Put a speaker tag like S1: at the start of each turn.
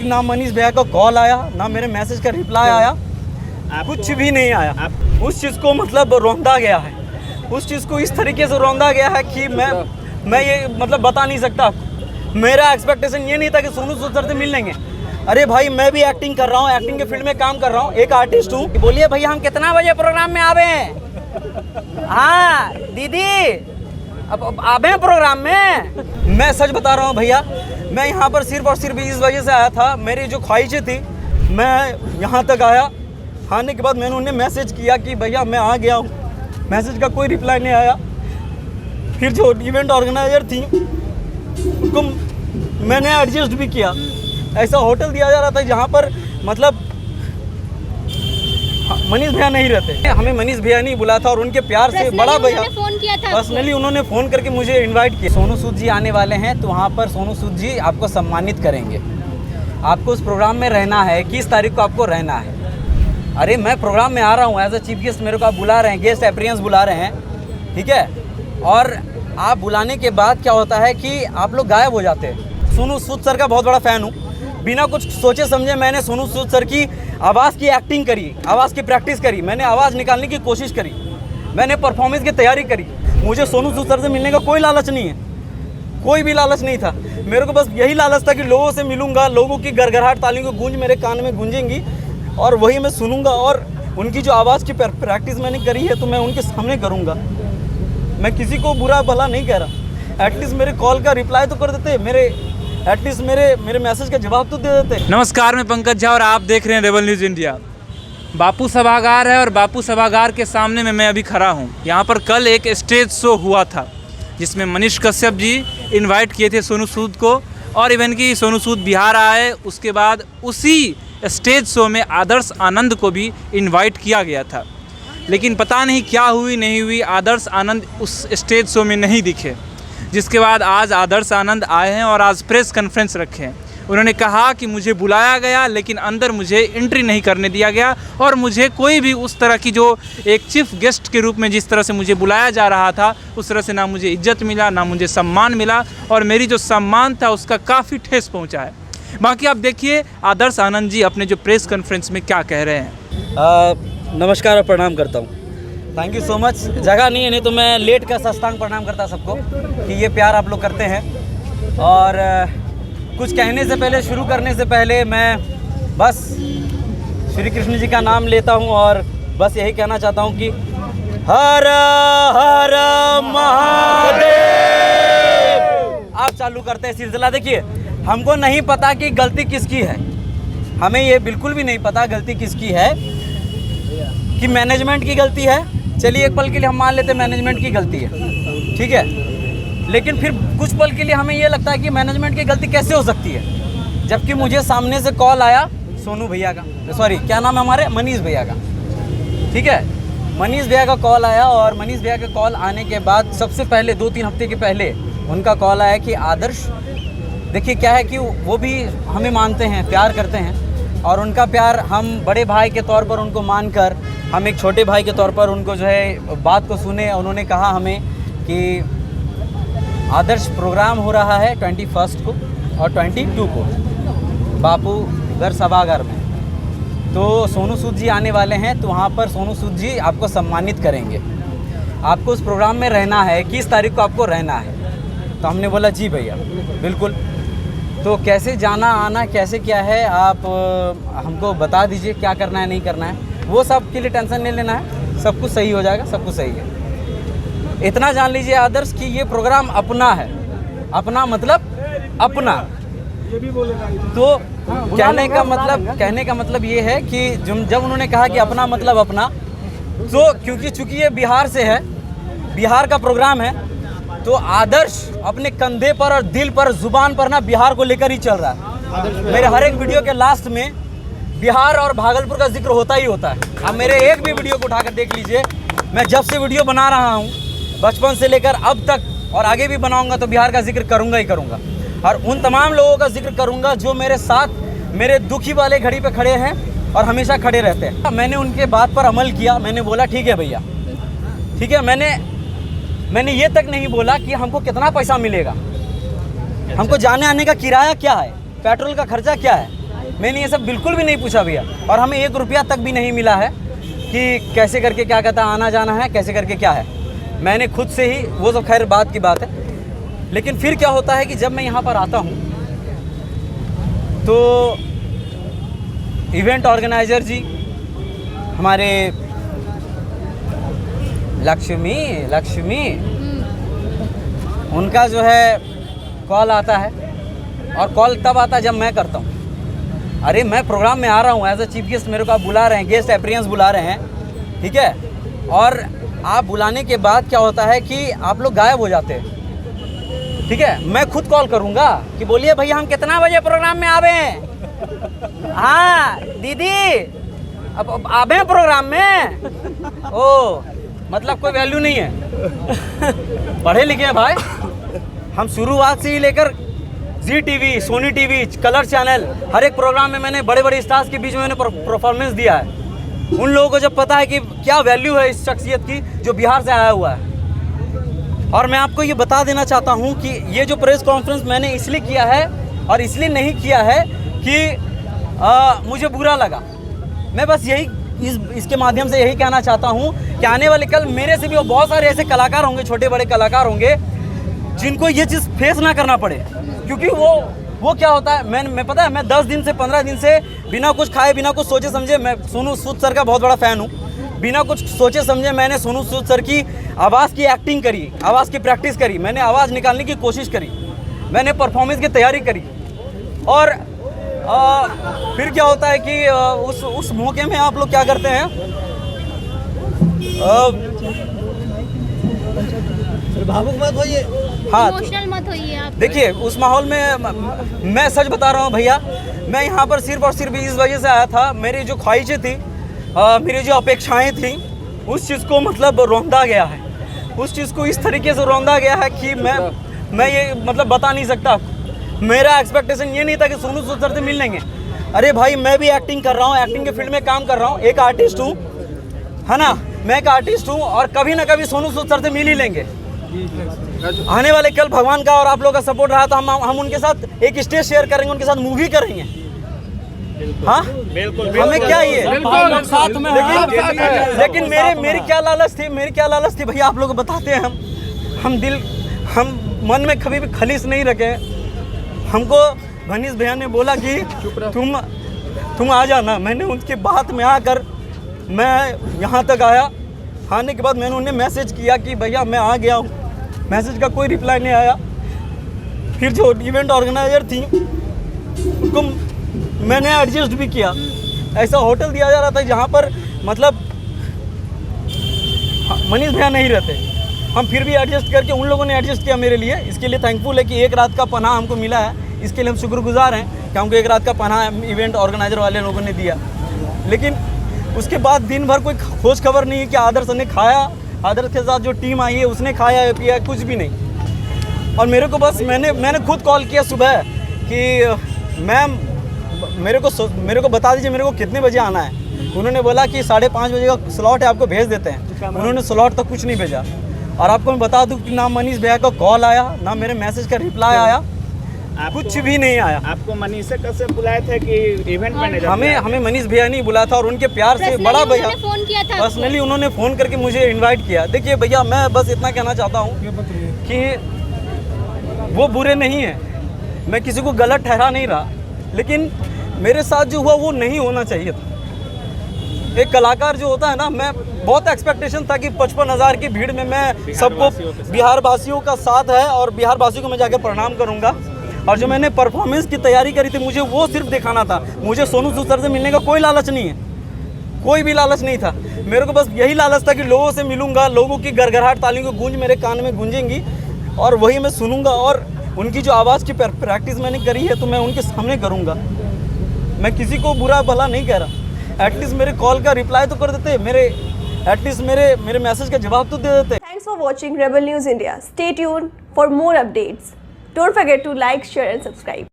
S1: ना मनीष भैया का कॉल आया, ना मेरे मैसेज का रिप्लाई आया, कुछ भी नहीं आया। उस चीज़ को मतलब रौंदा गया है, उस चीज़ को इस तरीके से रौंदा गया है कि मैं ये मतलब बता नहीं सकता। मेरा एक्सपेक्टेशन ये नहीं था कि सोनू सूद सर से मिल लेंगे। अरे भाई मैं भी एक्टिंग कर रहा हूँ, एक्टिंग के फील्ड में काम कर रहा हूँ, एक आर्टिस्ट हूँ। बोलिए भैया हम कितना बजे प्रोग्राम में आवे? हाँ दीदी अब आवे प्रोग्राम में। मैं सच बता रहा हूँ भैया, मैं यहाँ पर सिर्फ और सिर्फ इस वजह से आया था, मेरी जो ख्वाहिशें थी, मैं यहाँ तक आया। आने के बाद मैंने उन्हें मैसेज किया कि भैया मैं आ गया हूँ, मैसेज का कोई रिप्लाई नहीं आया। फिर जो इवेंट ऑर्गेनाइजर थी उनको मैंने एडजस्ट भी किया। ऐसा होटल दिया जा रहा था जहाँ पर मतलब मनीष भैया नहीं रहते, हमें मनीष भैया नहीं बुलाया था और उनके प्यार से बड़ा भैया
S2: फोन किया था,
S1: पर्सनली उन्होंने फ़ोन करके मुझे इनवाइट किया। सोनू सूद जी आने वाले हैं तो वहाँ पर सोनू सूद जी आपको सम्मानित करेंगे। आपको उस प्रोग्राम में रहना है, 21 तारीख को आपको रहना है। अरे मैं प्रोग्राम में आ रहा हूँ एज अ चीफ गेस्ट, मेरे को आप बुला रहे हैं, गेस्ट अपीयरेंस बुला रहे हैं, ठीक है। और आप बुलाने के बाद क्या होता है कि आप लोग गायब हो जाते हैं। सोनू सूद सर का बहुत बड़ा फ़ैन हूँ, बिना कुछ सोचे समझे मैंने सोनू सूद सर की आवाज़ की एक्टिंग करी, आवाज़ की प्रैक्टिस करी, मैंने आवाज़ निकालने की कोशिश करी, मैंने परफॉर्मेंस की तैयारी करी। मुझे सोनू सूद सर से मिलने का कोई लालच नहीं है, कोई भी लालच नहीं था। मेरे को बस यही लालच था कि लोगों से मिलूंगा, लोगों की गड़गड़ाहट तालियों की गूंज मेरे कान में गूंजेंगी और वही मैं सुनूंगा। और उनकी जो आवाज़ की प्रैक्टिस मैंने करी है तो मैं उनके सामने करूँगा। मैं किसी को बुरा भला नहीं कह रहा, एटलीस्ट मेरे कॉल का रिप्लाई तो कर देते, एटलीस्ट मेरे मैसेज का जवाब तो दे देते।
S3: नमस्कार, मैं पंकज झा और आप देख रहे हैं रेबल न्यूज़ इंडिया। बापू सभागार है और बापू सभागार के सामने में मैं अभी खड़ा हूँ। यहाँ पर कल एक स्टेज शो हुआ था जिसमें मनीष कश्यप जी इनवाइट किए थे सोनू सूद को, और इवन कि सोनू सूद बिहार आए, उसके बाद उसी स्टेज शो में आदर्श आनंद को भी इनवाइट किया गया था। लेकिन पता नहीं क्या हुई नहीं हुई, आदर्श आनंद उस स्टेज शो में नहीं दिखे, जिसके बाद आज आदर्श आनंद आए हैं और आज प्रेस कॉन्फ्रेंस रखे हैं। उन्होंने कहा कि मुझे बुलाया गया लेकिन अंदर मुझे एंट्री नहीं करने दिया गया और मुझे कोई भी उस तरह की जो एक चीफ गेस्ट के रूप में जिस तरह से मुझे बुलाया जा रहा था उस तरह से ना मुझे इज्जत मिला, ना मुझे सम्मान मिला, और मेरी जो सम्मान था उसका काफ़ी ठेस पहुंचा है। बाकी आप देखिए आदर्श आनंद जी अपने जो प्रेस कॉन्फ्रेंस में क्या कह रहे हैं।
S1: नमस्कार और प्रणाम करता हूँ, थैंक यू सो मच। जगह नहीं है, नहीं तो मैं लेट का साष्टांग प्रणाम करता सबको कि ये प्यार आप लोग करते हैं। और कुछ कहने से पहले, शुरू करने से पहले मैं बस श्री कृष्ण जी का नाम लेता हूँ और बस यही कहना चाहता हूँ कि हर हर महादेव। आप चालू करते हैं सिलसिला। देखिए हमको नहीं पता कि गलती किसकी है, हमें ये बिल्कुल भी नहीं पता गलती किसकी है, कि मैनेजमेंट की गलती है। चलिए एक पल के लिए हम मान लेते हैं मैनेजमेंट की गलती है, ठीक है। लेकिन फिर कुछ पल के लिए हमें ये लगता है कि मैनेजमेंट की गलती कैसे हो सकती है, जबकि मुझे सामने से कॉल आया सोनू भैया का, सॉरी क्या नाम है हमारे, मनीष भैया का, ठीक है। मनीष भैया का कॉल आया और मनीष भैया का कॉल आने के बाद सबसे पहले 2-3 हफ्ते के पहले उनका कॉल आया कि आदर्श, देखिए क्या है कि वो भी हमें मानते हैं, प्यार करते हैं, और उनका प्यार हम बड़े भाई के तौर पर उनको मानकर हम एक छोटे भाई के तौर पर उनको जो है बात को सुने। उन्होंने कहा हमें कि आदर्श प्रोग्राम हो रहा है 21 को और 22 को बापू घर सभागार में, तो सोनू सूद जी आने वाले हैं, तो वहाँ पर सोनू सूद जी आपको सम्मानित करेंगे। आपको उस प्रोग्राम में रहना है, 21 तारीख को आपको रहना है। तो हमने बोला जी भैया बिल्कुल। तो कैसे जाना आना कैसे क्या है आप हमको बता दीजिए, क्या करना है नहीं करना है, वो सब के लिए टेंशन नहीं लेना है, सब कुछ सही हो जाएगा, सब कुछ सही है। इतना जान लीजिए आदर्श कि ये प्रोग्राम अपना है, अपना मतलब अपना। ये भी बोलेगा तो कहने का मतलब ये है कि जब उन्होंने कहा कि अपना मतलब अपना, तो क्योंकि चूंकि ये बिहार से है, बिहार का प्रोग्राम है, तो आदर्श अपने कंधे पर और दिल पर, जुबान पर ना बिहार को लेकर ही चल रहा है। मेरे हर एक वीडियो के लास्ट में बिहार और भागलपुर का जिक्र होता ही होता है। आप मेरे एक भी वीडियो को उठाकर देख लीजिए, मैं जब से वीडियो बना रहा हूँ बचपन से लेकर अब तक, और आगे भी बनाऊंगा तो बिहार का जिक्र करूंगा ही करूंगा, और उन तमाम लोगों का जिक्र करूंगा जो मेरे साथ मेरे दुखी वाले घड़ी पे खड़े हैं और हमेशा खड़े रहते हैं। मैंने उनके बात पर अमल किया, मैंने बोला ठीक है भैया, ठीक है। मैंने ये तक नहीं बोला कि हमको कितना पैसा मिलेगा, हमको जाने आने का किराया क्या है, पेट्रोल का खर्चा क्या है, मैंने ये सब बिल्कुल भी नहीं पूछा भैया, और हमें 1 रुपया तक भी नहीं मिला है कि कैसे करके क्या कहता है आना जाना है, कैसे करके क्या है। मैंने खुद से ही, वो सब खैर बात की बात है। लेकिन फिर क्या होता है कि जब मैं यहाँ पर आता हूँ तो इवेंट ऑर्गेनाइज़र जी हमारे लक्ष्मी उनका जो है कॉल आता है, और कॉल तब आता है जब मैं करता हूँ। अरे मैं प्रोग्राम में आ रहा हूँ एज अ चीफ गेस्ट, मेरे को आप बुला रहे हैं, गेस्ट अपीयरेंस बुला रहे हैं, ठीक है। और आप बुलाने के बाद क्या होता है कि आप लोग गायब हो जाते हैं, ठीक है। मैं खुद कॉल करूँगा कि बोलिए भैया हम कितना बजे प्रोग्राम में आवे हैं। हाँ दीदी अब आवे हैं प्रोग्राम में। ओ मतलब कोई वैल्यू नहीं है। पढ़े लिखे हैं भाई हम, शुरुआत से ही लेकर Zee TV, Sony TV, colour channel, हर एक प्रोग्राम में मैंने बड़े बड़े स्टार्स के बीच में मैंने परफॉर्मेंस दिया है। उन लोगों को जब पता है कि क्या वैल्यू है इस शख्सियत की जो बिहार से आया हुआ है। और मैं आपको ये बता देना चाहता हूँ कि ये जो प्रेस कॉन्फ्रेंस मैंने इसलिए किया है और इसलिए नहीं किया है कि मुझे बुरा लगा। मैं बस यही इसके माध्यम से यही कहना चाहता हूँ कि आने वाले कल मेरे से भी वो बहुत सारे ऐसे कलाकार होंगे, छोटे बड़े कलाकार होंगे जिनको ये चीज़ फेस ना करना पड़े। क्योंकि वो क्या होता है, मैं पता है, मैं 10 दिन से 15 दिन से बिना कुछ खाए बिना कुछ सोचे समझे, मैं सोनू सूद सर का बहुत बड़ा फ़ैन हूँ, बिना कुछ सोचे समझे मैंने सोनू सूद सर की आवाज़ की एक्टिंग करी, आवाज़ की प्रैक्टिस करी, मैंने आवाज़ निकालने की कोशिश करी, मैंने परफॉर्मेंस की तैयारी करी। और फिर क्या होता है कि उस मौके में आप लोग क्या करते हैं,
S2: भावुक मत होइए,
S1: हाँ
S4: इमोशनल मत होइए आप।
S1: देखिए उस माहौल में मैं सच बता रहा हूँ भैया, मैं यहाँ पर सिर्फ और सिर्फ इस वजह से आया था, मेरी जो ख्वाहिशें थी, मेरी जो अपेक्षाएं थी, उस चीज़ को मतलब रौंदा गया है, उस चीज़ को इस तरीके से रौंदा गया है कि मैं ये मतलब बता नहीं सकता आपको। मेरा एक्सपेक्टेशन ये नहीं था कि सोनू सूद सर से मिल लेंगे। अरे भाई मैं भी एक्टिंग कर रहा हूँ, एक्टिंग के फील्ड में काम कर रहा हूँ, एक आर्टिस्ट हूँ, है ना, मैं एक आर्टिस्ट हूँ, और कभी ना कभी सोनू सूद सर से मिल ही लेंगे। आने वाले कल भगवान का और आप लोगों का सपोर्ट रहा तो हम उनके साथ एक स्टेज शेयर करेंगे, उनके साथ मूवी करेंगे। हाँ बिल्कुल, हमें क्या ये साथ में, लेकिन मेरी क्या लालच थी भैया, आप लोग बताते हैं, हम मन में कभी भी खलीस नहीं रखे। हमको भनीश भैया ने बोला कि तुम आ जाना, मैंने उनकी बात में आकर मैं यहाँ तक आया। आने के बाद मैंने उन्हें मैसेज किया कि भैया मैं आ गया हूँ, मैसेज का कोई रिप्लाई नहीं आया। फिर जो इवेंट ऑर्गेनाइजर थी उनको मैंने एडजस्ट भी किया, ऐसा होटल दिया जा रहा था जहाँ पर मतलब मनीष भैया नहीं रहते, हम फिर भी एडजस्ट करके उन लोगों ने एडजस्ट किया मेरे लिए। इसके लिए थैंकफुल है कि एक रात का पनाह हमको मिला है, इसके लिए हम शुक्रगुजार हैं कि हमको एक रात का पनाह इवेंट ऑर्गेनाइजर वाले लोगों ने दिया। लेकिन उसके बाद दिन भर कोई खोज खबर नहीं है कि आदर्श ने खाया, आदर्श के साथ जो टीम आई है उसने खाया है पिया, कुछ भी नहीं। और मेरे को बस मैंने खुद कॉल किया सुबह कि मैम मेरे को बता दीजिए मेरे को कितने बजे आना है। उन्होंने बोला कि 5:30 बजे का स्लॉट है, आपको भेज देते हैं। उन्होंने स्लॉट तक कुछ नहीं भेजा। और आपको मैं बता दूं कि ना मनीष भैया का कॉल आया, ना मेरे मैसेज का रिप्लाई आया, कुछ भी नहीं आया।
S2: आपको मनीष से कैसे बुलाए थे कि इवेंट मैनेजर?
S1: हमें मनीष भैया नहीं बुलाया था, और उनके प्यार से बड़ा भैया
S4: फोन किया था,
S1: पर्सनली उन्होंने फ़ोन करके मुझे इनवाइट किया। देखिए भैया मैं बस इतना कहना चाहता हूँ कि वो बुरे नहीं हैं, मैं किसी को गलत ठहरा नहीं रहा, लेकिन मेरे साथ जो हुआ वो नहीं होना चाहिए था। एक कलाकार जो होता है ना, मैं बहुत एक्सपेक्टेशन था कि 55,000 की भीड़ में मैं सबको बिहार वासियों का साथ है और बिहार वासियों को मैं जाकर प्रणाम करूंगा। और जो मैंने परफॉर्मेंस की तैयारी करी थी मुझे वो सिर्फ दिखाना था। मुझे सोनू सूद सर से मिलने का कोई लालच नहीं है, कोई भी लालच नहीं था। मेरे को बस यही लालच था कि लोगों से मिलूंगा, लोगों की गड़गड़ाहट तालियों की गूंज मेरे कान में गूंजेंगी और वही मैं सुनूंगा। और उनकी जो आवाज़ की प्रैक्टिस मैंने करी है तो मैं उनके सामने करूँगा। मैं किसी को बुरा भला नहीं कह रहा, एटलीस्ट मेरे कॉल का रिप्लाई तो कर देते, एटलीस्ट मेरे मैसेज का जवाब तो दे देते।
S5: Thanks for watching Rebel News India. Stay tuned for more updates. Don't forget to like, share and subscribe.